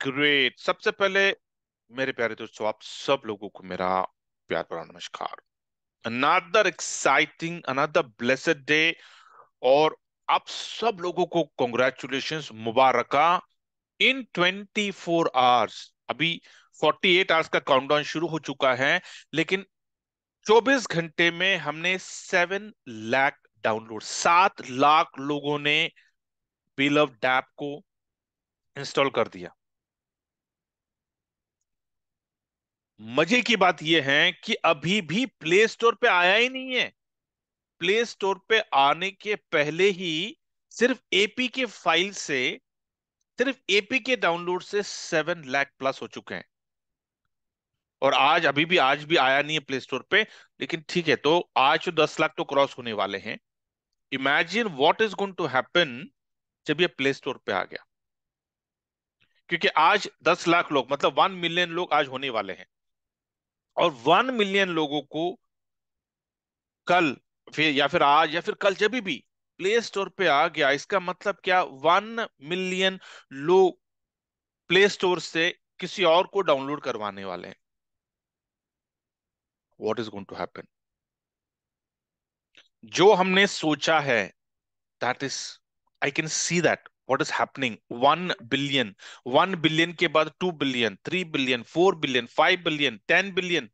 Great. सबसे पहले मेरे प्यारे दोस्तों, आप सब लोगों को मेरा प्यार भरा नमस्कार। Another exciting, another blessed day. और आप सब लोगों को कॉन्ग्रेचुलेशंस, मुबारका। इन 24 आवर्स, अभी 48 आवर्स का काउंटडाउन शुरू हो चुका है, लेकिन 24 घंटे में हमने 7 लाख डाउनलोड, 7 लाख लोगों ने बिलव्ड ऐप को इंस्टॉल कर दिया। मजे की बात यह है कि अभी भी प्ले स्टोर पे आया ही नहीं है। प्ले स्टोर पे आने के पहले ही सिर्फ एपी के फाइल से, सिर्फ एपी के डाउनलोड से 7 लाख प्लस हो चुके हैं। और आज भी आया नहीं है प्ले स्टोर पे। लेकिन ठीक है, तो आज तो 10 लाख तो क्रॉस होने वाले हैं। Imagine what is going to happen जब ये प्ले स्टोर पे आ गया। क्योंकि आज 10 लाख लोग, मतलब 1 मिलियन लोग आज होने वाले हैं। और 1 मिलियन लोगों को कल, फिर या फिर आज या फिर कल, जब भी प्ले स्टोर पे आ गया, इसका मतलब क्या, 1 मिलियन लोग प्ले स्टोर से किसी और को डाउनलोड करवाने वाले हैं। What is going to happen? जो हमने सोचा है, that is, I can see that what is happening. 1 billion, 1 billion के बाद 2 billion, 3 billion, 4 billion, 5 billion, 10 billion.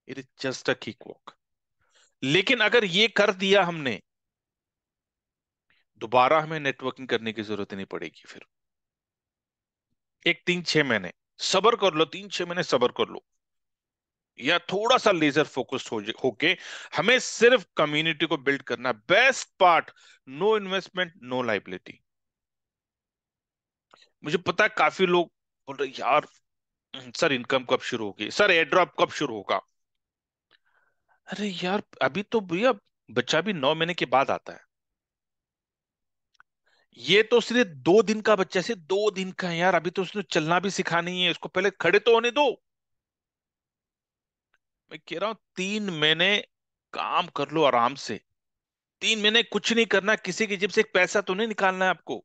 It is just a kick walk. लेकिन अगर ये कर दिया हमने, दोबारा हमें नेटवर्किंग करने की जरूरत नहीं पड़ेगी फिर। एक 3-6 महीने सबर कर लो, 3-6 महीने सबर कर लो, या थोड़ा सा लेजर फोकस्ड होके हमें सिर्फ कम्युनिटी को बिल्ड करना। Best part, no investment, no liability. मुझे पता है काफी लोग बोल रहे यार, सर इनकम कब शुरू होगी, सर एयर ड्रॉप कब शुरू होगा। अरे यार, अभी तो भैया बच्चा भी 9 महीने के बाद आता है। ये तो सिर्फ 2 दिन का बच्चा, सिर्फ 2 दिन का है यार। अभी तो उसने चलना भी सिखा नहीं है, इसको पहले खड़े तो होने दो। मैं कह रहा हूं 3 महीने काम कर लो आराम से। 3 महीने कुछ नहीं करना, किसी की जेब से एक पैसा तो नहीं निकालना है आपको।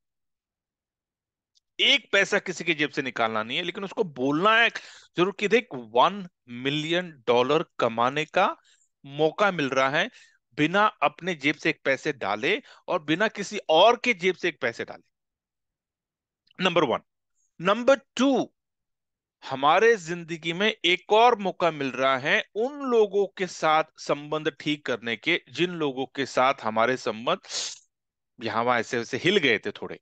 एक पैसा किसी की जेब से निकालना नहीं है, लेकिन उसको बोलना है जरूर कि देख, $1 मिलियन कमाने का मौका मिल रहा है, बिना अपने जेब से एक पैसे डाले और बिना किसी और के जेब से एक पैसे डाले। Number one. नंबर टू, हमारे जिंदगी में एक और मौका मिल रहा है उन लोगों के साथ संबंध ठीक करने के, जिन लोगों के साथ हमारे संबंध यहां वहां ऐसे वैसे हिल गए थे थोड़े,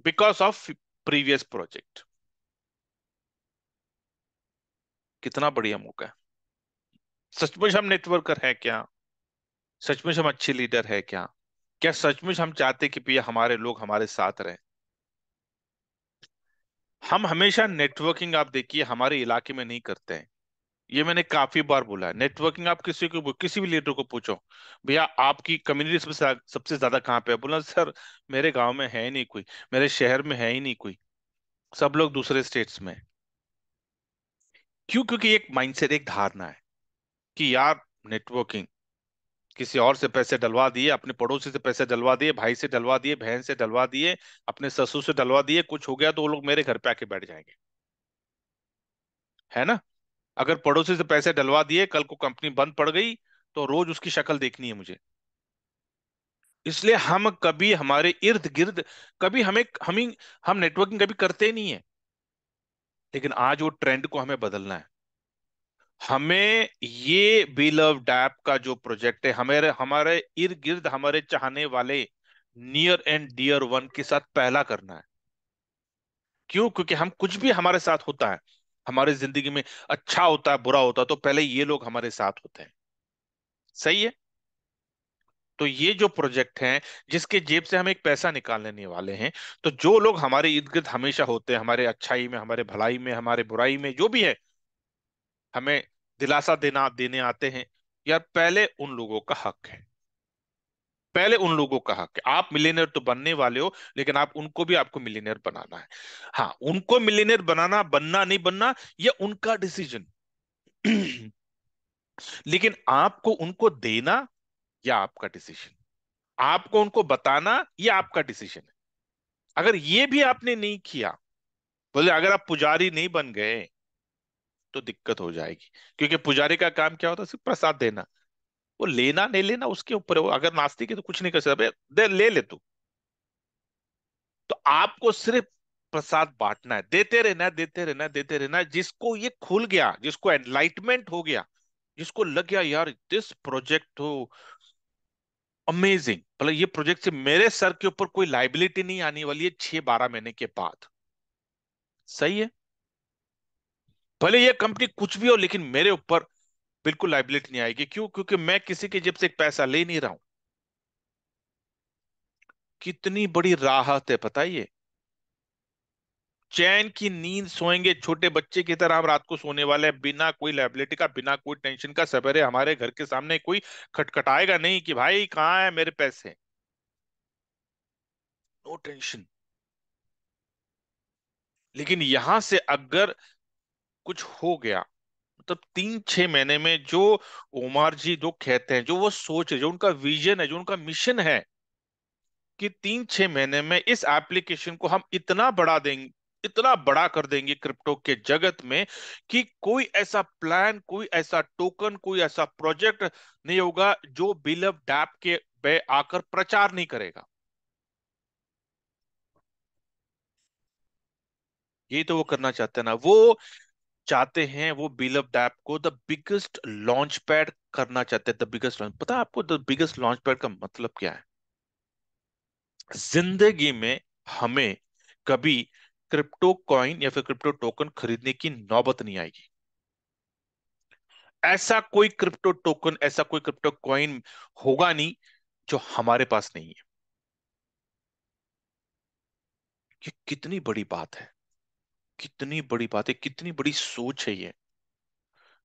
बिकॉज ऑफ प्रीवियस प्रोजेक्ट। कितना बढ़िया मौका है। सचमुच हम नेटवर्कर है क्या? सचमुच हम अच्छे लीडर है क्या? क्या सचमुच हम चाहते कि भैया हमारे लोग हमारे साथ रहे? हम हमेशा नेटवर्किंग, आप देखिए, हमारे इलाके में नहीं करते हैं। ये मैंने काफी बार बोला है। नेटवर्किंग आप किसी भी लीडर को पूछो, भैया आपकी कम्युनिटी सबसे ज्यादा कहाँ पे है, बोला सर मेरे गांव में है ही नहीं कोई, मेरे शहर में है ही नहीं कोई, सब लोग दूसरे स्टेट्स में हैं। क्यों? क्योंकि एक माइंडसेट, एक धारणा है कि यार नेटवर्किंग, किसी और से पैसे डलवा दिए, अपने पड़ोसी से पैसे डलवा दिए, भाई से डलवा दिए, बहन से डलवा दिए, अपने ससुर से डलवा दिए, कुछ हो गया तो वो लोग मेरे घर पे आके बैठ जाएंगे। है ना? अगर पड़ोसी से पैसे डलवा दिए, कल को कंपनी बंद पड़ गई, तो रोज उसकी शक्ल देखनी है मुझे। इसलिए हम कभी हमारे इर्द गिर्द, कभी हम नेटवर्किंग कभी करते ही नहीं है। लेकिन आज वो ट्रेंड को हमें बदलना है। हमें ये बिलव्ड ऐप का जो प्रोजेक्ट है, हमारे हमारे इर्द गिर्द हमारे चाहने वाले नियर एंड डियर वन के साथ पहला करना है। क्यों? क्योंकि हम कुछ भी हमारे साथ होता है, हमारे जिंदगी में अच्छा होता है, बुरा होता है, तो पहले ये लोग हमारे साथ होते हैं। सही है? तो ये जो प्रोजेक्ट है, जिसके जेब से हम एक पैसा निकाल लेने वाले हैं, तो जो लोग हमारे इर्द गिर्द हमेशा होते हैं, हमारे अच्छाई में, हमारे भलाई में, हमारे बुराई में, जो भी है, हमें दिलासा देने आते हैं, यार पहले उन लोगों का हक है। पहले उन लोगों का हक है। आप मिलियनर तो बनने वाले हो, लेकिन आप उनको भी, आपको मिलियनर बनाना है। हाँ, उनको मिलियनर बनाना, बनना नहीं बनना, ये उनका डिसीजन। लेकिन आपको उनको देना, या आपका डिसीजन। आपको उनको बताना, ये आपका डिसीजन है। अगर ये भी आपने नहीं किया, बोले अगर आप पुजारी नहीं बन गए तो दिक्कत हो जाएगी, क्योंकि पुजारी का काम क्या होता है? सिर्फ प्रसाद देना। वो लेना नहीं लेना उसके ऊपर है, वो अगर नास्तिक है तो कुछ नहीं कर सकता, दे ले ले तू। तो आपको सिर्फ प्रसाद बांटना है, देते रहना है, देते रहना है, देते रहना है। जिसको ये खुल गया, जिसको एनलाइटमेंट हो गया, जिसको लग गया यार दिस प्रोजेक्ट तो अमेजिंग, मतलब ये प्रोजेक्ट से मेरे सर के ऊपर कोई लाइबिलिटी नहीं आने वाली है 6-12 महीने के बाद। सही है। भले ये कंपनी कुछ भी हो, लेकिन मेरे ऊपर बिल्कुल लाइबिलिटी नहीं आएगी। क्यों? क्योंकि मैं किसी की जेब से एक पैसा ले नहीं रहा हूं। कितनी बड़ी राहत है पता है ये। चैन की नींद सोएंगे छोटे बच्चे की तरह हम रात को सोने वाले हैं, बिना कोई लाइबिलिटी का, बिना कोई टेंशन का। सवेरे हमारे घर के सामने कोई खटखटाएगा नहीं कि भाई कहाँ है मेरे पैसे। No tension. लेकिन यहां से अगर कुछ हो गया, मतलब 3-6 महीने में जो उमर जी जो कहते हैं, जो वो सोच है, जो उनका विजन है, जो उनका मिशन है, कि 3-6 महीने में इस एप्लीकेशन को हम इतना बढ़ा देंगे, इतना बड़ा कर देंगे क्रिप्टो के जगत में, कि कोई ऐसा प्लान, कोई ऐसा टोकन, कोई ऐसा प्रोजेक्ट नहीं होगा जो बिलव डैप के पे आकर प्रचार नहीं करेगा। यही तो वो करना चाहते हैं ना। वो चाहते हैं, वो बिलव डैप को द बिगेस्ट लॉन्च पैड करना चाहते हैं। द बिगेस्ट लॉन्च, पता है आपको द बिगेस्ट लॉन्च पैड का मतलब क्या है? जिंदगी में हमें कभी क्रिप्टो कॉइन या फिर क्रिप्टो टोकन खरीदने की नौबत नहीं आएगी। ऐसा कोई क्रिप्टो टोकन, ऐसा कोई क्रिप्टो कॉइन होगा नहीं जो हमारे पास नहीं है। ये कितनी बड़ी बात है, कितनी बड़ी बात है, कितनी बड़ी सोच है ये।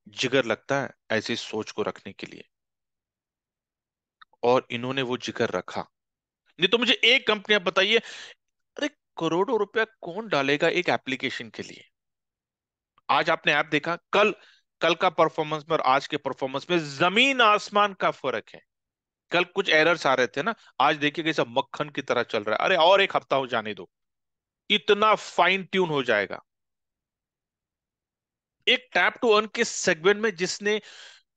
जिगर लगता है ऐसी सोच को रखने के लिए, और इन्होंने वो जिगर रखा। नहीं तो मुझे एक कंपनी आप बताइए, अरे करोड़ों रुपया कौन डालेगा एक एप्लीकेशन के लिए? आज आपने ऐप देखा, कल कल का परफॉर्मेंस में और आज के परफॉर्मेंस में जमीन आसमान का फर्क है। कल कुछ एरर्स आ रहे थे ना, आज देखिए कैसा मक्खन की तरह चल रहा है। अरे और एक हफ्ता हो जाने दो, इतना फाइन ट्यून हो जाएगा। एक टैप टू अर्न के सेगमेंट में जिसने,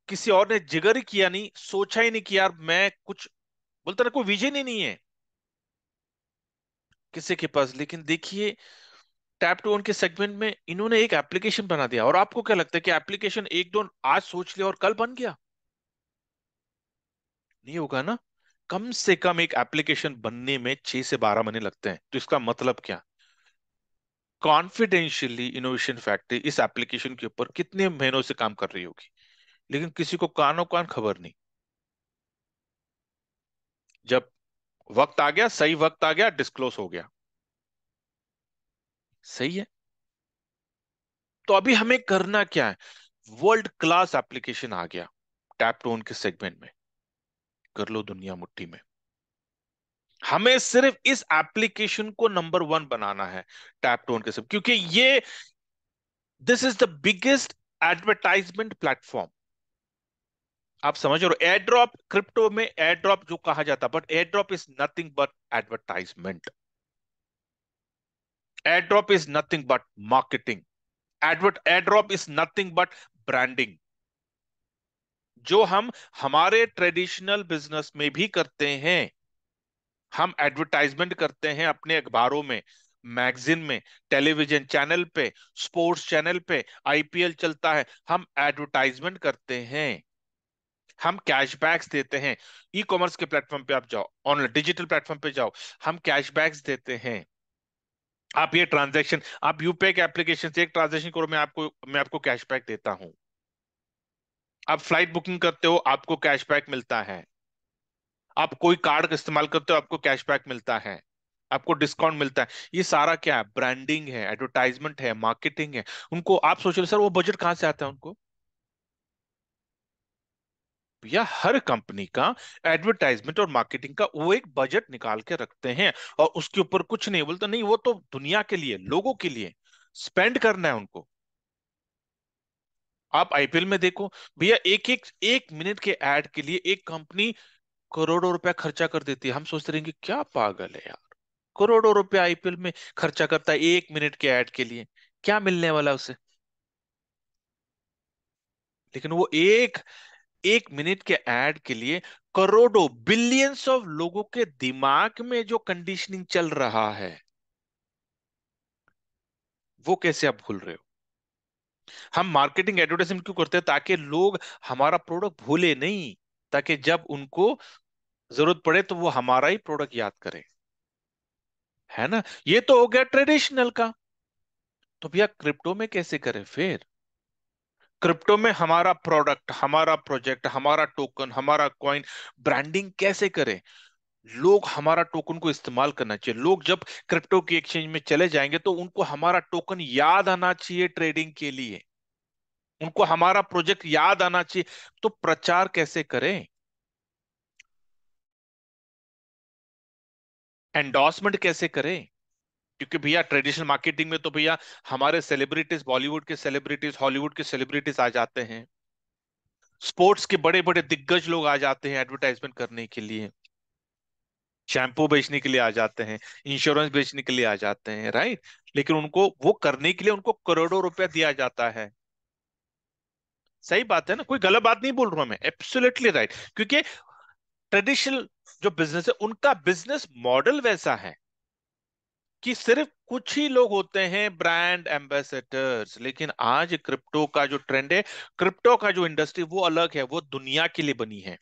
किसी और ने जिगर ही किया नहीं, सोचा ही नहीं कि यार मैं कुछ, बोलते ना कोई विजन ही नहीं है किसी के पास। लेकिन देखिए टैप टू अर्न के सेगमेंट में इन्होंने एक एप्लीकेशन बना दिया। और आपको क्या लगता है कि एप्लीकेशन एक दो आज सोच लिया और कल बन गया? नहीं होगा ना। कम से कम एक एप्लीकेशन बनने में 6 से 12 महीने लगते हैं। तो इसका मतलब क्या? कॉन्फिडेंशियली इनोवेशन फैक्ट्री इस एप्लीकेशन के ऊपर कितने महीनों से काम कर रही होगी, लेकिन किसी को कानो कान खबर नहीं। जब वक्त आ गया, सही वक्त आ गया, डिस्क्लोज हो गया। सही है। तो अभी हमें करना क्या है? वर्ल्ड क्लास एप्लीकेशन आ गया टैप टू ओन के सेगमेंट में, कर लो दुनिया मुट्ठी में। हमें सिर्फ इस एप्लीकेशन को नंबर 1 बनाना है टैप टू ओन के सब, क्योंकि ये this is the biggest advertisement platform. आप समझ रहे हो? एयर ड्रॉप, क्रिप्टो में एयर ड्रॉप जो कहा जाता, but air drop is nothing but advertisement. Air drop is nothing but marketing. Air drop is nothing but branding, जो हम हमारे ट्रेडिशनल बिजनेस में भी करते हैं। हम एडवर्टाइजमेंट करते हैं अपने अखबारों में, मैगजीन में, टेलीविजन चैनल पे, स्पोर्ट्स चैनल पे, आईपीएल चलता है, हम एडवर्टाइजमेंट करते हैं। हम कैशबैक्स देते हैं। ई कॉमर्स के प्लेटफॉर्म पे आप जाओ, ऑनलाइन डिजिटल प्लेटफॉर्म पे जाओ, हम कैशबैक्स देते हैं। आप ये ट्रांजैक्शन, आप यूपीआई के एप्लीकेशन से एक ट्रांजैक्शन करो, मैं आपको कैशबैक देता हूं। आप फ्लाइट बुकिंग करते हो, आपको कैशबैक मिलता है। आप कोई कार्ड का इस्तेमाल करते हो, आपको कैशबैक मिलता है, आपको डिस्काउंट मिलता है। ये सारा क्या है? ब्रांडिंग है, एडवर्टाइजमेंट है, मार्केटिंग है। उनको आप सोच रहे हो, सर वो बजट कहां से आता है उनको? या हर कंपनी का एडवर्टाइजमेंट और मार्केटिंग का वो एक बजट निकाल के रखते हैं, और उसके ऊपर कुछ नहीं बोलते। नहीं, वो तो दुनिया के लिए, लोगों के लिए स्पेंड करना है उनको। आप आईपीएल में देखो भैया, एक मिनट के ऐड के लिए एक कंपनी करोड़ों रुपया खर्चा कर देती है। हम सोचते रहेंगे क्या पागल है यार, करोड़ों रुपया आईपीएल में खर्चा करता है 1 मिनट के ऐड के लिए। क्या मिलने वाला है उसे? लेकिन वो एक एक मिनट के ऐड के लिए करोड़ों बिलियंस ऑफ लोगों के दिमाग में जो कंडीशनिंग चल रहा है, वो कैसे आप भूल रहे हो? हम मार्केटिंग एडवर्टाइजमेंट क्यों करते हैं? ताकि लोग हमारा प्रोडक्ट भूले नहीं, ताकि जब उनको जरूरत पड़े तो वो हमारा ही प्रोडक्ट याद करें। है ना? ये तो हो गया ट्रेडिशनल का। तो भैया क्रिप्टो में कैसे करें फिर? क्रिप्टो में हमारा प्रोडक्ट, हमारा प्रोजेक्ट, हमारा टोकन, हमारा कॉइन ब्रांडिंग कैसे करें? लोग हमारा टोकन को इस्तेमाल करना चाहिए। लोग जब क्रिप्टो की एक्सचेंज में चले जाएंगे तो उनको हमारा टोकन याद आना चाहिए ट्रेडिंग के लिए, उनको हमारा प्रोजेक्ट याद आना चाहिए। तो प्रचार कैसे करें? एंडोर्समेंट कैसे करें? क्योंकि भैया ट्रेडिशनल मार्केटिंग में तो भैया हमारे सेलिब्रिटीज, बॉलीवुड के सेलिब्रिटीज, हॉलीवुड के सेलिब्रिटीज आ जाते हैं। स्पोर्ट्स के बड़े बड़े दिग्गज लोग आ जाते हैं एडवर्टाइजमेंट करने के लिए। शैम्पू बेचने के लिए आ जाते हैं, इंश्योरेंस बेचने के लिए आ जाते हैं, राइट? लेकिन उनको वो करने के लिए उनको करोड़ों रुपया दिया जाता है। सही बात है ना? कोई गलत बात नहीं बोल रहा हूं मैं, एब्सोल्युटली राइट। क्योंकि ट्रेडिशनल जो बिजनेस है उनका बिजनेस मॉडल वैसा है कि सिर्फ कुछ ही लोग होते हैं ब्रांड एम्बेसडर्स। लेकिन आज क्रिप्टो का जो ट्रेंड है, क्रिप्टो का जो इंडस्ट्री वो अलग है, वो दुनिया के लिए बनी है।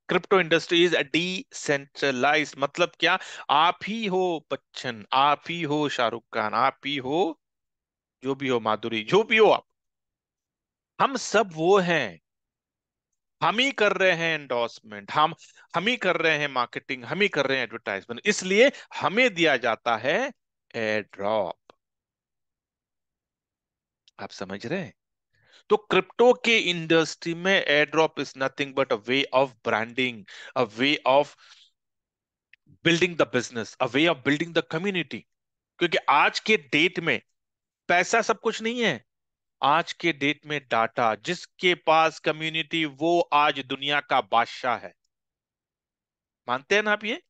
Crypto industry is decentralize. मतलब क्या? आप ही हो बच्चन, आप ही हो शाहरुख खान, आप ही हो जो भी हो माधुरी, जो भी हो आप, हम सब वो हैं। हम ही कर रहे हैं एंडोर्समेंट, हम ही कर रहे हैं मार्केटिंग, हम ही कर रहे हैं एडवर्टाइजमेंट, इसलिए हमें दिया जाता है एयर ड्रॉप। आप समझ रहे हैं? तो क्रिप्टो के इंडस्ट्री में air drop is nothing but a way of branding, a way of building the business, a way of building the community. क्योंकि आज के डेट में पैसा सब कुछ नहीं है। आज के डेट में डाटा, जिसके पास कम्युनिटी वो आज दुनिया का बादशाह है। मानते हैं ना आप ये?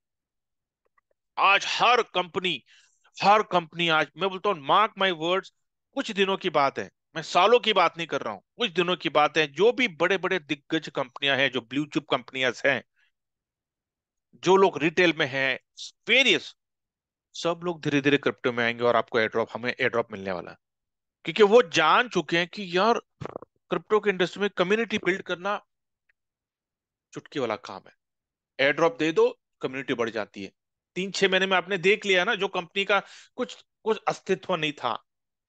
आज हर कंपनी आज, मैं बोलता हूँ मार्क माय वर्ड्स, कुछ दिनों की बात है, मैं सालों की बात नहीं कर रहा हूं, कुछ दिनों की बात है, जो भी बड़े बड़े दिग्गज कंपनियां हैं, जो ब्लू चिप कंपनियां हैं, जो लोग रिटेल में हैं, वेरियस, सब लोग धीरे धीरे क्रिप्टो में आएंगे और आपको एयरड्रॉप, हमें एयरड्रॉप मिलने वाला है। क्योंकि वो जान चुके हैं कि यार क्रिप्टो के इंडस्ट्री में कम्युनिटी बिल्ड करना चुटकी वाला काम है। एयर ड्रॉप दे दो, कम्युनिटी बढ़ जाती है। 3-6 महीने में आपने देख लिया ना, जो कंपनी का कुछ कुछ अस्तित्व नहीं था,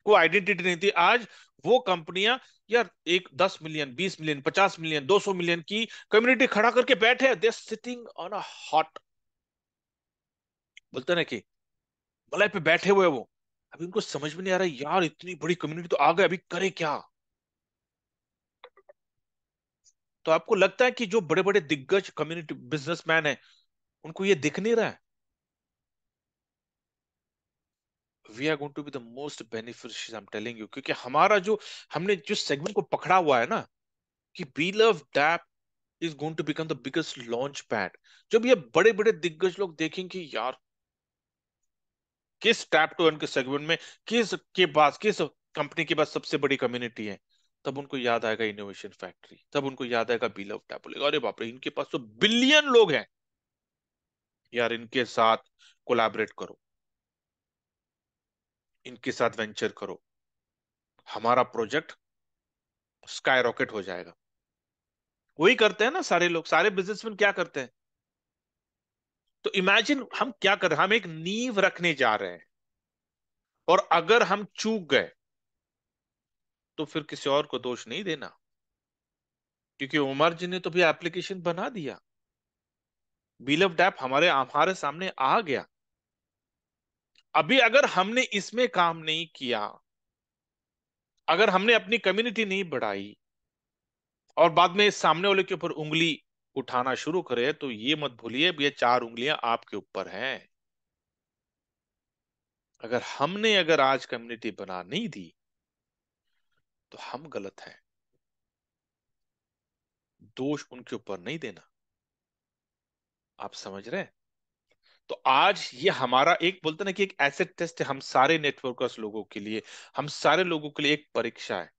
कोई आइडेंटिटी नहीं थी, आज वो कंपनियां, यार एक 10 मिलियन, 20 मिलियन, 50 मिलियन, 200 मिलियन की कम्युनिटी खड़ा करके बैठे, दे सिटिंग ऑन अ हॉट, बोलते ना कि मलाई पे बैठे हुए वो। अभी उनको समझ में नहीं आ रहा यार, इतनी बड़ी कम्युनिटी तो आ गई, अभी करे क्या? तो आपको लगता है कि जो बड़े बड़े दिग्गज कम्युनिटी बिजनेसमैन है, उनको ये दिख नहीं रहा है? We are going to be the most beneficial, I am telling you. क्योंकि हमारा जो, हमने जिस सेगमेंट को पकड़ा हुआ है ना, कि we love dapp is going to become the biggest launch pad. जब ये बड़े बड़े दिग्गज लोग देखेंगे यार, किस टैप टू अर्न के सेगमेंट में, किस कंपनी के पास सबसे बड़ी कम्युनिटी है, तब उनको याद आएगा इनोवेशन फैक्ट्री, तब उनको याद आएगा बी लव टैप, बोलेगा अरे बाप रे, इनके पास तो बिलियन लोग हैं, यार इनके साथ कोलैबोरेट करो, इनके साथ वेंचर करो, हमारा प्रोजेक्ट स्काई रॉकेट हो जाएगा। वही करते हैं ना सारे लोग, सारे बिजनेसमैन क्या करते हैं? तो इमेजिन हम क्या कर रहे हैं, हम एक नींव रखने जा रहे हैं, और अगर हम चूक गए तो फिर किसी और को दोष नहीं देना। क्योंकि उमर जी ने तो भी एप्लीकेशन बना दिया, बिलव डैप हमारे हमारे सामने आ गया। अभी अगर हमने इसमें काम नहीं किया, अगर हमने अपनी कम्युनिटी नहीं बढ़ाई, और बाद में सामने वाले के ऊपर उंगली उठाना शुरू करे, तो ये मत भूलिए ये 4 उंगलियां आपके ऊपर हैं। अगर आज कम्युनिटी बना नहीं दी, तो हम गलत हैं। दोष उनके ऊपर नहीं देना। आप समझ रहे हैं? तो आज ये हमारा एक बोलते ना कि एक एसिड टेस्ट है हम सारे नेटवर्कर्स लोगों के लिए, हम सारे लोगों के लिए एक परीक्षा है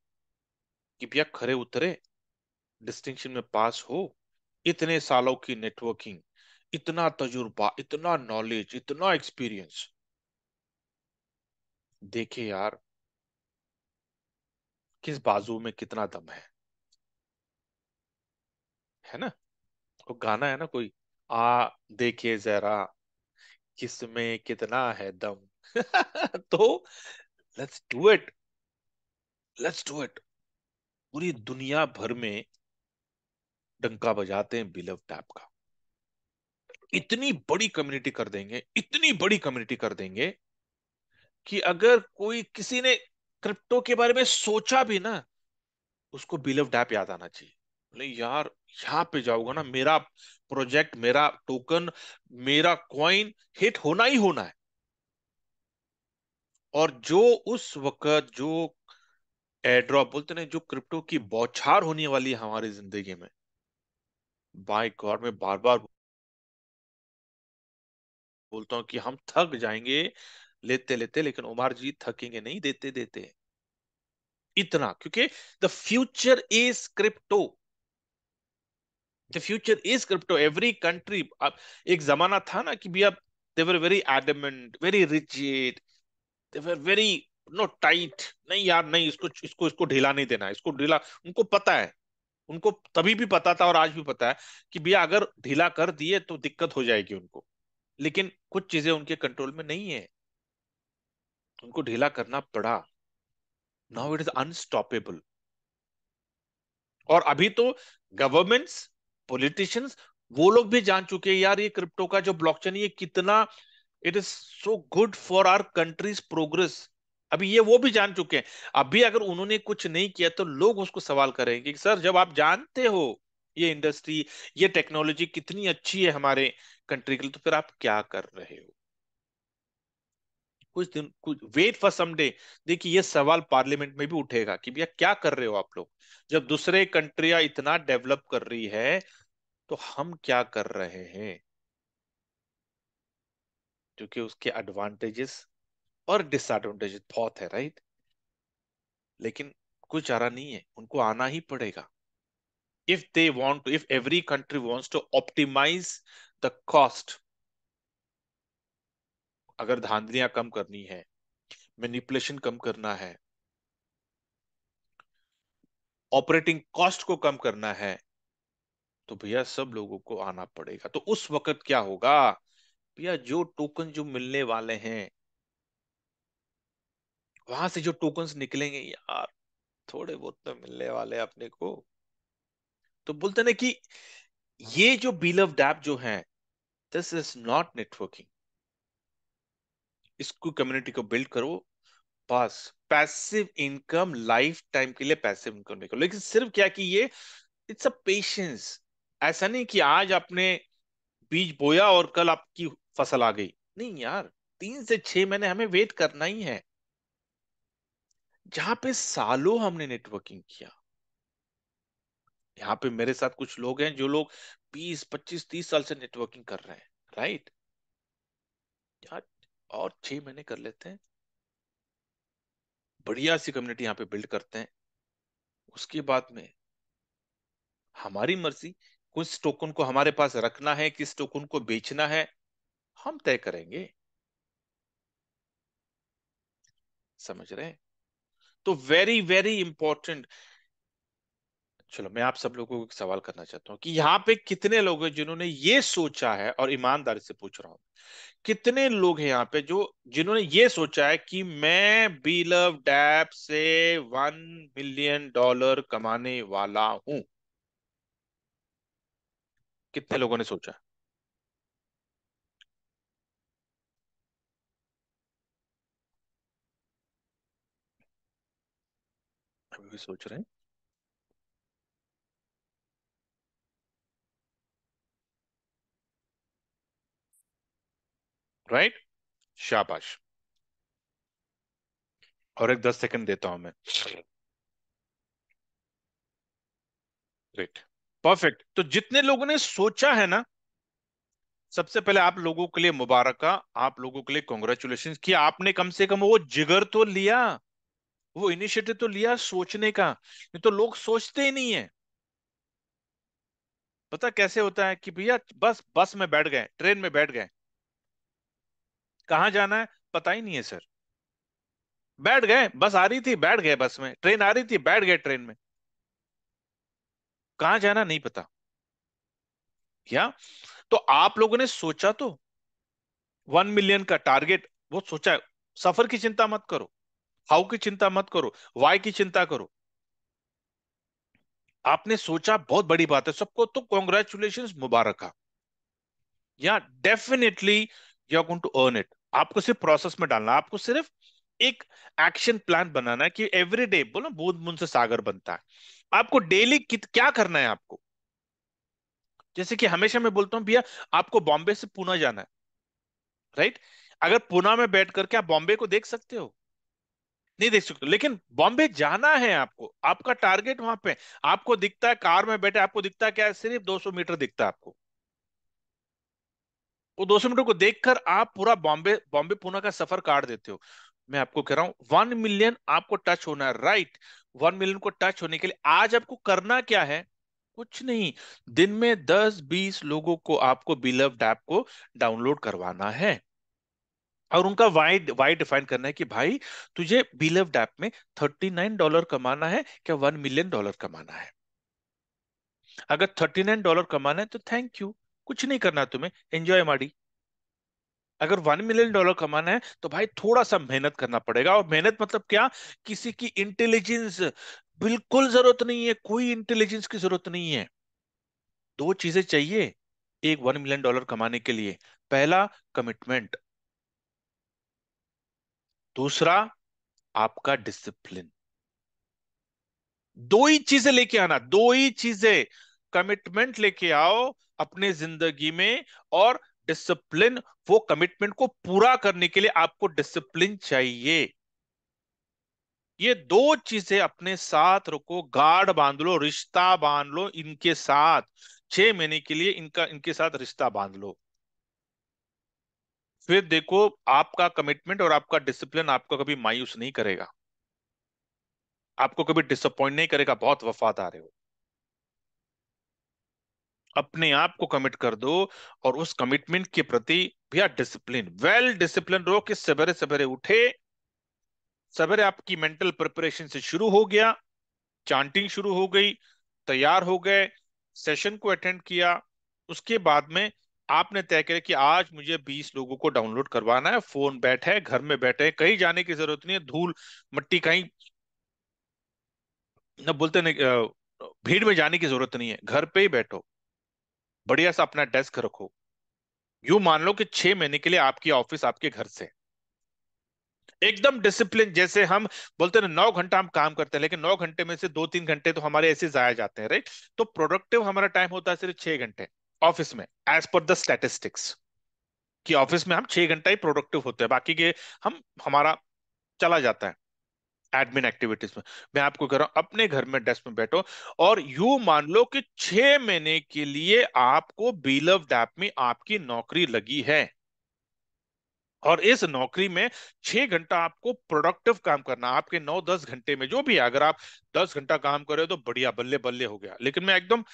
कि भैया खरे उतरे, डिस्टिंक्शन में पास हो, इतने सालों की नेटवर्किंग, इतना तजुर्बा, इतना नॉलेज, इतना एक्सपीरियंस, देखे यार किस बाजू में कितना दम है ना। वो गाना है ना कोई, आ देखिए जरा किसमें कितना है दम। तो let's do it, let's do it. पूरी दुनिया भर में डंका बजाते हैं बिलव टैप का, इतनी बड़ी कम्युनिटी कर देंगे, इतनी बड़ी कम्युनिटी कर देंगे कि अगर कोई किसी ने क्रिप्टो के बारे में सोचा भी ना, उसको बिलव डैप याद आना चाहिए। बोले यार यहाँ पे जाऊंगा ना, मेरा प्रोजेक्ट, मेरा टोकन, मेरा कॉइन हिट होना ही होना है। और जो उस वक्त जो एयर ड्रॉप बोलते हैं, जो क्रिप्टो की बौछार होने वाली है हमारी जिंदगी में, बाय गॉड मैं बार बार बोलता हूँ कि हम थक जाएंगे लेते लेते, लेकिन उमर जी थकेंगे नहीं देते देते। इतना क्योंकि the future is crypto, the future is crypto. Every country, अब एक जमाना था ना कि भैया they were very adamant, very rigid, they were very no tight, नहीं यार नहीं, इसको इसको इसको ढीला नहीं देना, इसको ढीला, उनको पता है, उनको तभी भी पता था और आज भी पता है कि भैया अगर ढीला कर दिए तो दिक्कत हो जाएगी उनको। लेकिन कुछ चीजें उनके कंट्रोल में नहीं है, उनको ढीला करना पड़ा। Now it is unstoppable. और अभी तो गवर्नमेंट्स, पॉलिटिशियंस, वो लोग भी जान चुके हैं यार ये क्रिप्टो का जो ब्लॉकचेन ये कितना, it is so good for our country's progress. अभी ये वो भी जान चुके हैं। अभी अगर उन्होंने कुछ नहीं किया तो लोग उसको सवाल करेंगे कि सर जब आप जानते हो ये इंडस्ट्री, ये टेक्नोलॉजी कितनी अच्छी है हमारे कंट्री के लिए, तो फिर आप क्या कर रहे हो। कुछ दिन, कुछ वेट फॉर सम डे, देखिए ये सवाल पार्लियामेंट में भी उठेगा कि भैया क्या कर रहे हो आप लोग, जब दूसरे कंट्रियां इतना डेवलप कर रही है तो हम क्या कर रहे हैं। क्योंकि उसके एडवांटेजेस और डिसएडवांटेजेस बहुत है, राइट। लेकिन कोई चारा नहीं है, उनको आना ही पड़ेगा। If they want to, if every country wants to optimise the cost, अगर धांधलियां कम करनी है, मैनिपुलेशन कम करना है, ऑपरेटिंग कॉस्ट को कम करना है, तो भैया सब लोगों को आना पड़ेगा। तो उस वक्त क्या होगा भैया, जो टोकन जो मिलने वाले हैं, वहां से जो टोकन्स निकलेंगे यार, थोड़े बहुत तो मिलने वाले हैं अपने को। तो बोलते ना कि ये जो बिलव डैप जो है, दिस इज नॉट नेटवर्किंग। इसको कम्युनिटी को बिल्ड करो, बस पैसिव इनकम, लाइफ टाइम के लिए पैसिव इनकम निकलो। लेकिन सिर्फ क्या कि ये इट्स अ पेशेंस। ऐसा नहीं कि आज आपने बीज बोया और कल आपकी फसल आ गई, नहीं यार, 3 से 6 महीने हमें वेट करना ही है। जहां पे सालों हमने नेटवर्किंग किया, यहाँ पे मेरे साथ कुछ लोग हैं जो लोग 20 25 30 साल से नेटवर्किंग कर रहे हैं, राइट यार। और 6 महीने कर लेते हैं, बढ़िया सी कम्युनिटी यहाँ पे बिल्ड करते हैं, उसके बाद में हमारी मर्जी, किस टोकन को हमारे पास रखना है, किस टोकन को बेचना है, हम तय करेंगे। समझ रहे हैं। तो वेरी वेरी इंपॉर्टेंट। चलो मैं आप सब लोगों को एक सवाल करना चाहता हूँ कि यहाँ पे कितने लोग हैं जिन्होंने ये सोचा है, और ईमानदारी से पूछ रहा हूँ, कितने लोग हैं यहाँ पे जो जिन्होंने ये सोचा है कि मैं बीलव डैप से $1 मिलियन कमाने वाला हूं। कितने लोगों ने सोचा। अभी भी सोच रहे हैं, राइट। शाबाश। और एक 10 सेकंड देता हूं मैं। Great, perfect. तो जितने लोगों ने सोचा है ना, सबसे पहले आप लोगों के लिए मुबारक, आप लोगों के लिए कॉन्ग्रेचुलेशन कि आपने कम से कम वो जिगर तो लिया, वो इनिशिएटिव तो लिया सोचने का। नहीं तो लोग सोचते ही नहीं है। पता कैसे होता है कि भैया बस बस में बैठ गए, ट्रेन में बैठ गए, कहाँ जाना है पता ही नहीं है सर। बैठ गए, बस आ रही थी बैठ गए, बस में ट्रेन आ रही थी बैठ गए ट्रेन में, कहाँ जाना नहीं पता। क्या? तो आप लोगों ने सोचा तो 1 मिलियन का टारगेट वो सोचा। सफर की चिंता मत करो, हाउ की चिंता मत करो, वाई की चिंता करो। आपने सोचा, बहुत बड़ी बात है, सबको तो कॉन्ग्रेचुलेशन, मुबारक। या definitely you are going to earn it. आपको सिर्फ प्रोसेस में डालना है, आपको सिर्फ एक एक्शन प्लान बनाना है कि एवरी डे, बोलो बूंद बूंद से सागर बनता है। आपको डेली क्या करना है आपको। जैसे कि हमेशा मैं बोलता हूँ भैया, आपको बॉम्बे से पुणे जाना है, राइट? अगर पुणे में बैठ करके आप बॉम्बे को देख सकते हो? नहीं देख सकते, लेकिन बॉम्बे जाना है आपको, आपका टारगेट वहां पे। आपको दिखता है कार में बैठे, आपको दिखता है क्या है, सिर्फ 200 मीटर दिखता है आपको। वो 200 मीटर को देखकर आप पूरा बॉम्बे बॉम्बे पुणे का सफर काट देते हो। मैं आपको कह रहा हूं 1 मिलियन आपको टच होना है, राइट? 1 मिलियन को टच होने के लिए आज आपको करना क्या है? कुछ नहीं। दिन में 10-20 लोगों को आपको बिलव्ड ऐप को डाउनलोड करवाना है, और उनका वाई वाई डिफाइन करना है कि भाई तुझे बिलव्ड ऐप में $39 कमाना है क्या, $1 मिलियन कमाना है? अगर $39 कमाना है तो थैंक यू, कुछ नहीं करना तुम्हें, एंजॉय माड़ी। अगर $1 मिलियन कमाना है तो भाई थोड़ा सा मेहनत करना पड़ेगा। और मेहनत मतलब क्या? किसी की इंटेलिजेंस बिल्कुल जरूरत नहीं है, कोई इंटेलिजेंस की जरूरत नहीं है। दो चीजें चाहिए एक $1 मिलियन कमाने के लिए। पहला, कमिटमेंट। दूसरा, आपका डिसिप्लिन। दो ही चीजें लेके आना, दो ही चीजें। कमिटमेंट लेके आओ अपने जिंदगी में, और डिसिप्लिन। वो कमिटमेंट को पूरा करने के लिए आपको डिसिप्लिन चाहिए। ये दो चीजें अपने साथ रखो, गाढ़ बांध लो, रिश्ता बांध लो इनके साथ। 6 महीने के लिए इनके साथ रिश्ता बांध लो। फिर देखो, आपका कमिटमेंट और आपका डिसिप्लिन आपको कभी मायूस नहीं करेगा, आपको कभी डिसअपॉइंट नहीं करेगा, बहुत वफादार है वो। अपने आप को कमिट कर दो, और उस कमिटमेंट के प्रति भैया डिसिप्लिन, वेल डिसिप्लिन रहो कि सवेरे सवेरे उठे, सवेरे आपकी मेंटल प्रिपरेशन से शुरू हो गया, चांटिंग शुरू हो गई, तैयार हो गए, सेशन को अटेंड किया। उसके बाद में आपने तय किया कि आज मुझे 20 लोगों को डाउनलोड करवाना है। फोन बैठे है, घर में बैठे है, कहीं जाने की जरूरत नहीं है, धूल मट्टी कहीं न बोलते नहीं, भीड़ में जाने की जरूरत नहीं है, घर पे ही बैठो, बढ़िया सा अपना डेस्क रखो। यूं मान लो कि 6 महीने के लिए आपकी ऑफिस आपके घर से, एकदम डिसिप्लिन। जैसे हम बोलते हैं ना, 9 घंटा हम काम करते हैं, लेकिन 9 घंटे में से 2-3 घंटे तो हमारे ऐसे जाया जाते हैं, राइट? तो प्रोडक्टिव हमारा टाइम होता है सिर्फ 6 घंटे ऑफिस में, एज पर द स्टैटिस्टिक्स, कि ऑफिस में हम 6 घंटा ही प्रोडक्टिव होते हैं, बाकी के हम हमारा चला जाता है एडमिन एक्टिविटीज में। मैं आपको कह रहा हूं अपने घर में डेस्क में बैठो, और यू मान लो कि 6 महीने के लिए आपको बिलव्ड ऐप में आपकी नौकरी लगी है। और इस नौकरी में 6 घंटा आपको प्रोडक्टिव काम करना, आपके 9-10 घंटे में जो भी है, अगर आप 10 घंटा काम कर रहे हो तो बढ़िया, बल्ले बल्ले हो गया। लेकिन मैं एकदम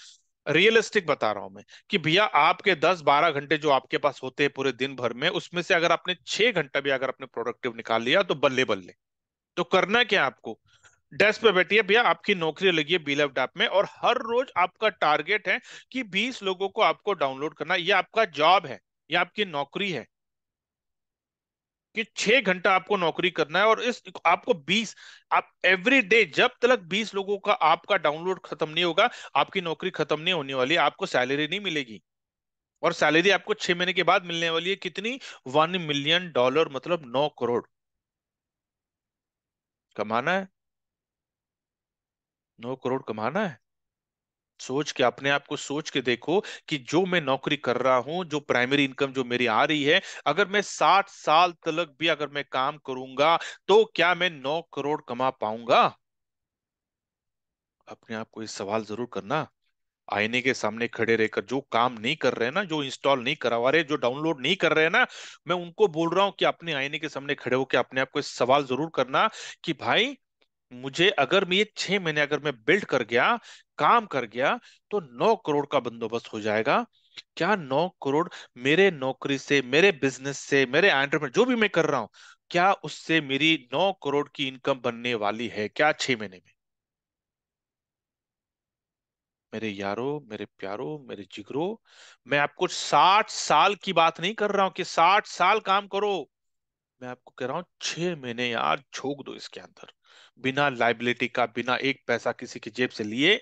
रियलिस्टिक बता रहा हूं मैं, कि भैया आपके 10-12 घंटे जो आपके पास होते हैं पूरे दिन भर में, उसमें से अगर आपने 6 घंटा भी अगर आपने प्रोडक्टिव निकाल लिया तो बल्ले बल्ले। तो करना क्या है आपको? डेस्क पे बैठिए भैया, आपकी नौकरी लगी है बिलव्ड ऐप में, और हर रोज आपका टारगेट है कि 20 लोगों को आपको डाउनलोड करना। ये आपका जॉब है, ये आपकी नौकरी है, कि 6 घंटा आपको नौकरी करना है। और इस आपको 20, आप एवरी डे जब तक 20 लोगों का आपका डाउनलोड खत्म नहीं होगा, आपकी नौकरी खत्म नहीं होने वाली, आपको सैलरी नहीं मिलेगी। और सैलरी आपको 6 महीने के बाद मिलने वाली है कितनी? $1 मिलियन, मतलब 9 करोड़ कमाना है। 9 करोड़ कमाना है। सोच के, अपने आप को सोच के देखो कि जो मैं नौकरी कर रहा हूं, जो प्राइमरी इनकम जो मेरी आ रही है, अगर मैं 60 साल तक भी अगर मैं काम करूंगा तो क्या मैं 9 करोड़ कमा पाऊंगा? अपने आप को ये सवाल जरूर करना। आईने के सामने खड़े रहकर जो काम नहीं कर रहे हैं ना, जो इंस्टॉल नहीं करवा रहे, जो डाउनलोड नहीं कर रहे हैं ना, मैं उनको बोल रहा हूँ कि अपने आईने के सामने खड़े होकर अपने आप को इस सवाल जरूर करना कि भाई, मुझे अगर मैं ये 6 महीने अगर मैं बिल्ड कर गया, काम कर गया, तो 9 करोड़ का बंदोबस्त हो जाएगा। क्या 9 करोड़ मेरे नौकरी से, मेरे बिजनेस से, मेरे एंटरप्रेन्योर जो भी मैं कर रहा हूं, क्या उससे मेरी 9 करोड़ की इनकम बनने वाली है क्या 6 महीने में? मेरे यारों, मेरे प्यारों, मेरे जिगरों, मैं आपको 60 साल की बात नहीं कर रहा हूं कि 60 साल काम करो। मैं आपको कह रहा हूं 6 महीने यार झोंक दो इसके अंदर, बिना लाइबिलिटी का, बिना एक पैसा किसी की जेब से लिए।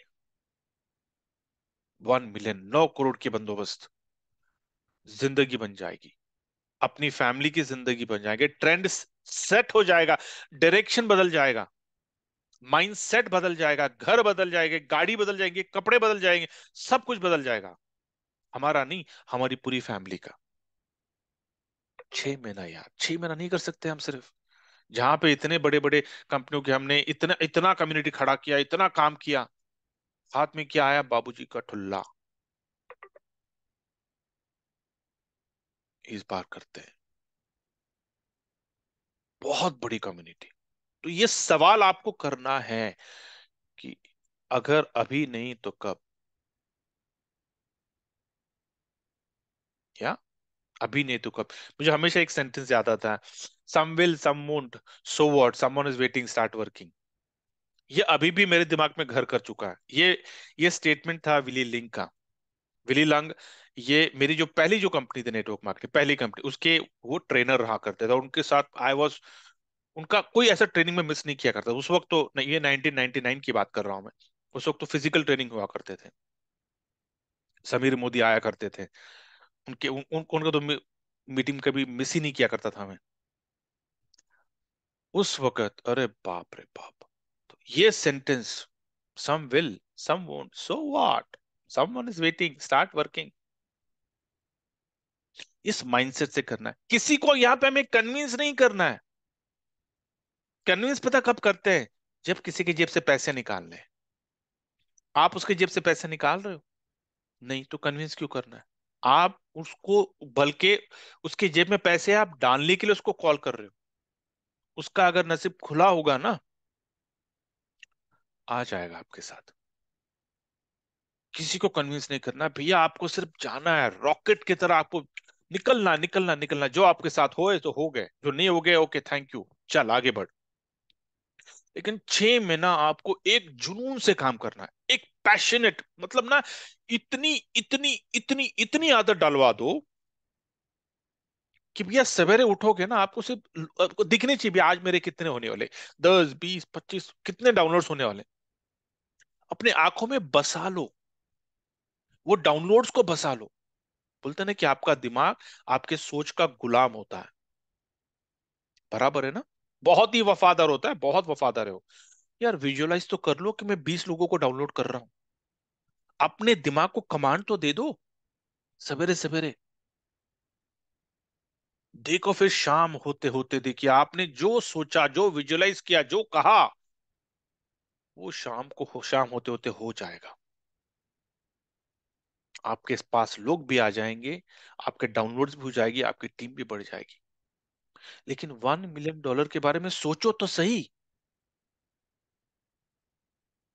1 मिलियन, 9 करोड़ की बंदोबस्त, जिंदगी बन जाएगी, अपनी फैमिली की जिंदगी बन जाएगी, ट्रेंड सेट हो जाएगा, डायरेक्शन बदल जाएगा, माइंडसेट बदल जाएगा, घर बदल जाएंगे, गाड़ी बदल जाएंगे, कपड़े बदल जाएंगे, सब कुछ बदल जाएगा। हमारा नहीं, हमारी पूरी फैमिली का। 6 महीना यार, 6 महीना नहीं कर सकते हम सिर्फ? जहां पे इतने बड़े बड़े कंपनियों के हमने इतना इतना कम्युनिटी खड़ा किया, इतना काम किया, हाथ में क्या आया? बाबूजी का ठुल्ला। इस बार करते हैं बहुत बड़ी कम्युनिटी। तो ये सवाल आपको करना है कि अगर अभी नहीं तो कब? क्या? अभी नहीं तो कब? मुझे हमेशा एक सेंटेंस याद आता है, some will some won't, so what, someone is waiting, start working. ये अभी भी मेरे दिमाग में घर कर चुका है। ये स्टेटमेंट था विली लिंग का। विली लंग, ये मेरी जो पहली जो कंपनी थी नेटवर्क मार्केटिंग, पहली कंपनी, उसके वो ट्रेनर रहा करते थे, और उनके साथ आई वॉज, उनका कोई ऐसा ट्रेनिंग में मिस नहीं किया करता उस वक्त तो नहीं, ये 1999 की बात कर रहा हूं मैं। उस वक्त तो फिजिकल ट्रेनिंग हुआ करते थे, समीर मोदी आया करते थे, उनके उनका तो मीटिंग कभी मिस ही नहीं किया करता था मैं उस वक्त। अरे बाप रे बाप। तो ये sentence, some will some won't, so what, someone is waiting, start working, इस माइंडसेट से करना है। किसी को यहाँ पे हमें कन्विंस नहीं करना है। कन्विंस पता कब करते हैं? जब किसी की जेब से पैसे निकालने हैं। आप उसकी जेब से पैसे निकाल रहे हो? नहीं, तो कन्विंस क्यों करना है? आप उसको, बल्कि उसकी जेब में पैसे आप डालने के लिए उसको कॉल कर रहे हो। उसका अगर नसीब खुला होगा ना, आ जाएगा आपके साथ। किसी को कन्विंस नहीं करना भैया, आपको सिर्फ जाना है रॉकेट की तरह, आपको निकलना निकलना निकलना। जो आपके साथ होए तो हो गए, जो नहीं हो गए ओके थैंक यू, चल आगे बढ़। लेकिन 6 महीना आपको एक जुनून से काम करना है, एक पैशनेट, मतलब ना, इतनी इतनी इतनी इतनी आदत डलवा दो कि भैया सवेरे उठोगे ना, आपको सिर्फ आपको दिखनी चाहिए भैया आज मेरे कितने होने वाले, 10 20 25 कितने डाउनलोड्स होने वाले। अपने आंखों में बसा लो, वो डाउनलोड्स को बसा लो। बोलते हैं ना कि आपका दिमाग आपके सोच का गुलाम होता है, बराबर है ना? बहुत ही वफादार होता है, बहुत वफादार है वो। यार विजुअलाइज तो कर लो कि मैं 20 लोगों को डाउनलोड कर रहा हूं। अपने दिमाग को कमांड तो दे दो सवेरे सवेरे। देखो फिर शाम होते होते देखिए, आपने जो सोचा, जो विजुअलाइज किया, जो कहा, वो शाम को शाम होते होते हो जाएगा। आपके पास लोग भी आ जाएंगे, आपके डाउनलोड्स भी हो जाएगी, आपकी टीम भी बढ़ जाएगी। लेकिन $1 मिलियन के बारे में सोचो तो सही।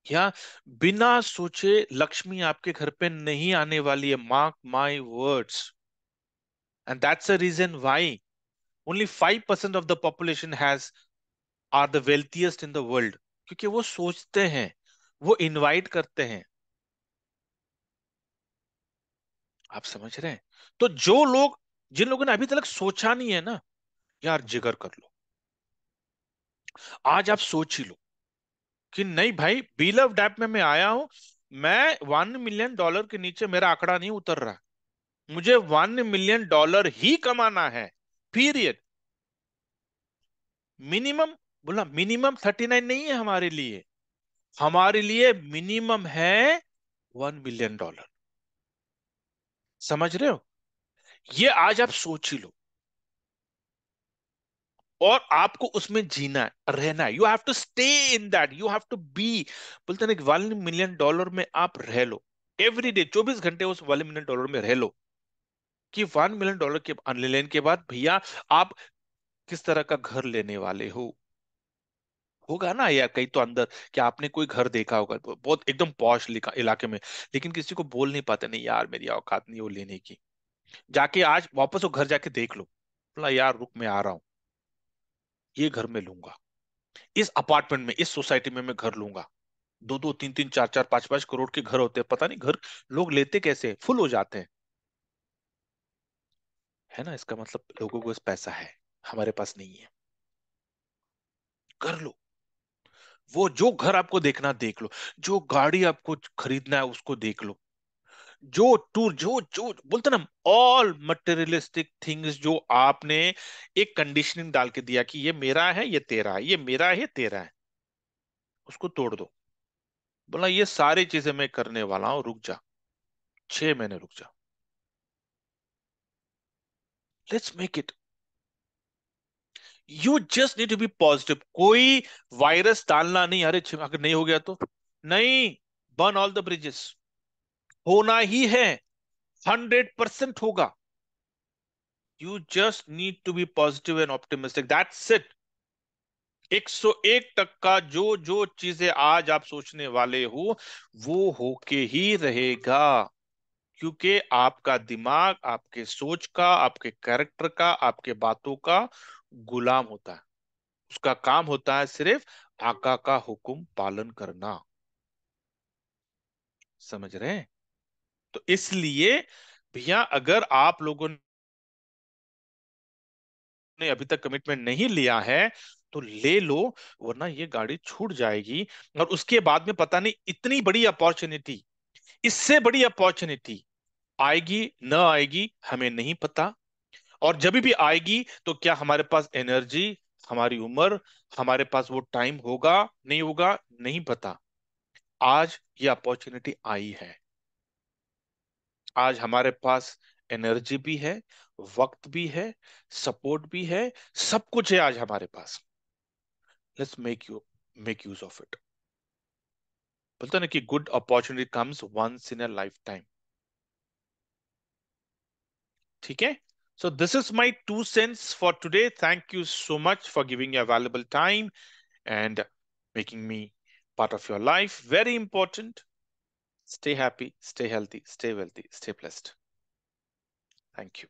या बिना सोचे लक्ष्मी आपके घर पे नहीं आने वाली है, mark my words. And that's a reason why only 5% of the population has are the wealthiest in the world. क्योंकि वो सोचते हैं, वो इनवाइट करते हैं। आप समझ रहे हैं? तो जो लोग, जिन लोगों ने अभी तक सोचा नहीं है ना, यार जिगर कर लो, आज आप सोच ही लो कि नहीं भाई, बीलव डैप में मैं आया हूं, मैं $1 मिलियन के नीचे मेरा आंकड़ा नहीं उतर रहा। मुझे $1 मिलियन ही कमाना है, पीरियड। मिनिमम, बोला मिनिमम 39 नहीं है हमारे लिए। हमारे लिए मिनिमम है $1 मिलियन। समझ रहे हो? ये आज आप सोच ही लो, और आपको उसमें जीना है, रहना है। You have to stay in that, you have to be. बोलते हैं ना, $1 मिलियन में आप रह लो। एवरी डे 24 घंटे उस $1 मिलियन में रह लो, कि $1 मिलियन के लेने के बाद भैया आप किस तरह का घर लेने वाले हो। होगा ना यार कहीं तो अंदर, कि आपने कोई घर देखा होगा तो बहुत एकदम पॉश इलाके में, लेकिन किसी को बोल नहीं पाते, नहीं यार मेरी औकात नहीं वो लेने की। जाके आज वापस वो घर जाके देख लो, बोला यार रुक मैं आ रहा हूँ, ये घर मैं लूंगा, इस अपार्टमेंट में इस सोसाइटी में मैं घर लूंगा। दो दो तीन तीन चार चार पांच पांच करोड़ के घर होते हैं, पता नहीं घर लोग लेते कैसे, फुल हो जाते हैं। है ना, इसका मतलब लोगों को पैसा है, हमारे पास नहीं है। कर लो, वो जो घर आपको देखना देख लो, जो गाड़ी आपको खरीदना है उसको देख लो, जो टूर जो जो बोलते ना, ऑल मटेरियलिस्टिक थिंग्स जो आपने एक कंडीशनिंग डाल के दिया कि ये मेरा है ये तेरा है, ये मेरा है ये तेरा है, उसको तोड़ दो। बोला ये सारी चीजें मैं करने वाला हूं, रुक जा, 6 महीने रुक जा, let's make it. You just need to be positive. कोई वायरस डालना नहीं, अरे अगर नहीं हो गया तो नहीं, बर्न ऑल द ब्रिजेस, होना ही है, 100% होगा। You just need to be positive and optimistic, that's it. 101 जो जो चीजें आज आप सोचने वाले हो वो होके ही रहेगा, क्योंकि आपका दिमाग आपके सोच का, आपके कैरेक्टर का, आपके बातों का गुलाम होता है। उसका काम होता है सिर्फ आका का हुक्म पालन करना। समझ रहे हैं? तो इसलिए भैया अगर आप लोगों ने अभी तक कमिटमेंट नहीं लिया है तो ले लो, वरना ये गाड़ी छूट जाएगी। और उसके बाद में पता नहीं इतनी बड़ी अपॉर्चुनिटी, इससे बड़ी अपॉर्चुनिटी आएगी न आएगी हमें नहीं पता। और जब भी आएगी तो क्या हमारे पास एनर्जी, हमारी उम्र, हमारे पास वो टाइम होगा नहीं होगा नहीं पता। आज ये अपॉर्चुनिटी आई है, आज हमारे पास एनर्जी भी है, वक्त भी है, सपोर्ट भी है, सब कुछ है आज हमारे पास। Let's make use of it. बोलते हैं ना कि good opportunity comes once in a life time. ठीक है? So this is my 2 cents for today. Thank you so much for giving your valuable time and making me part of your life. Very important. Stay happy, stay healthy, stay wealthy, stay blessed. Thank you.